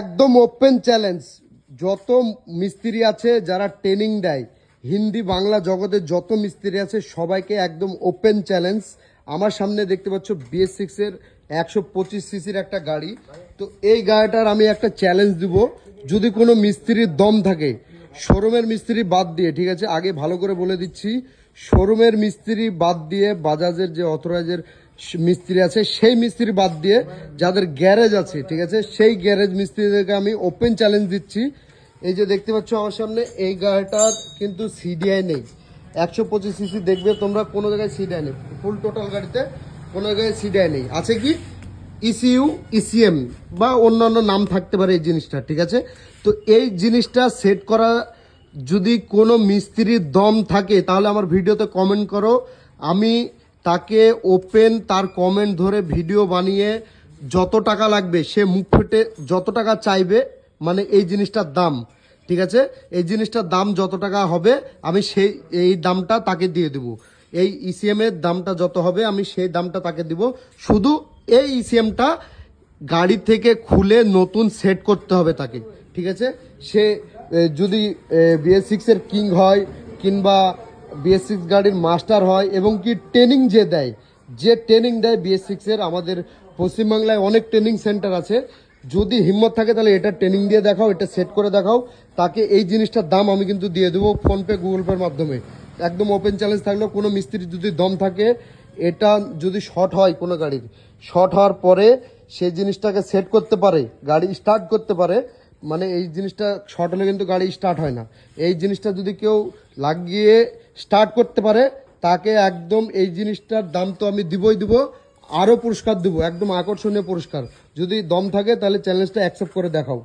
একদম open challenge. যত মিস্ত্রি আছে যারা ট্রেনিং দেয়, হিন্দি বাংলা জগতের যত মিস্ত্রি আছে সবাইকে একদম ওপেন চ্যালেঞ্জ। আমার সামনে দেখতে পাচ্ছ BS6 এর 125 সিসির একটা গাড়ি। তো এই গাড়িটার আমি একটা চ্যালেঞ্জ দিব, যদি কোনো মিস্ত্রির দম থাকে, শোরুমের মিস্ত্রি বাদ দিয়ে, ঠিক আছে, আগে ভালো করে বলে দিচ্ছি, শোরুমের মিস্ত্রি বাদ দিয়ে, বাজাজের যে অথরাইজের মিস্ত্রি আছে সেই মিস্ত্রি বাদ দিয়ে যাদের গ্যারেজ আছে, ঠিক আছে, সেই গ্যারেজ মিস্ত্রিদেরকে আমি ওপেন চ্যালেঞ্জ দিচ্ছি। এই যে দেখতে পাচ্ছ আমার সামনে, এই গাড়িটার কিন্তু CDI নেই। 125 সিসি দেখবে তোমরা, কোনো জায়গায় CDI নেই। ফুল টোটাল গাড়িতে কোনো জায়গায় CDI নেই। আছে কি ECU ECM বা অন্যান্য নাম থাকতে পারে এই জিনিসটা, ঠিক আছে। তো এই জিনিসটা সেট করা যদি কোনো মিস্ত্রির দম থাকে তাহলে আমার ভিডিওতে কমেন্ট করো, আমি তাকে ওপেন তার কমেন্ট ধরে ভিডিও বানিয়ে যত টাকা লাগবে সে মুখ ফুটে যত টাকা চাইবে, মানে এই জিনিসটার দাম, ঠিক আছে, এই জিনিসটার দাম যত টাকা হবে আমি এই দামটা তাকে দিয়ে দেবো। এই ECM এর দামটা যত হবে আমি সেই দামটা তাকে দিব। শুধু এই ECMটা গাড়ি থেকে খুলে নতুন সেট করতে হবে তাকে, ঠিক আছে। সে যদি BS6 এর কিং হয় কিংবা BS6 গাড়ির মাস্টার হয়, এবং কি ট্রেনিং যে ট্রেনিং দেয় BS6 এর, আমাদের পশ্চিমবাংলায় অনেক ট্রেনিং সেন্টার আছে, যদি হিম্মত থাকে তাহলে এটা ট্রেনিং দিয়ে দেখাও, এটা সেট করে দেখাও, তাকে এই জিনিসটার দাম আমি কিন্তু দিয়ে দেবো ফোনপে গুগল পের মাধ্যমে। একদম ওপেন চ্যালেঞ্জ থাকলেও কোনো মিস্ত্রি যদি দম থাকে, এটা যদি শর্ট হয়, কোনো গাড়ির শর্ট হওয়ার পরে সে জিনিসটাকে সেট করতে পারে, গাড়ি স্টার্ট করতে পারে, মানে এই জিনিসটা শর্ট হলে কিন্তু গাড়ি স্টার্ট হয় না, এই জিনিসটা যদি কেউ লাগিয়ে স্টার্ট করতে পারে তাকে একদম এই জিনিসটার দাম তো আমি দিবই দিব, আরও পুরস্কার দেবো, একদম আকর্ষণীয় পুরস্কার। যদি দম থাকে তাহলে চ্যালেঞ্জটা অ্যাকসেপ্ট করে দেখাও।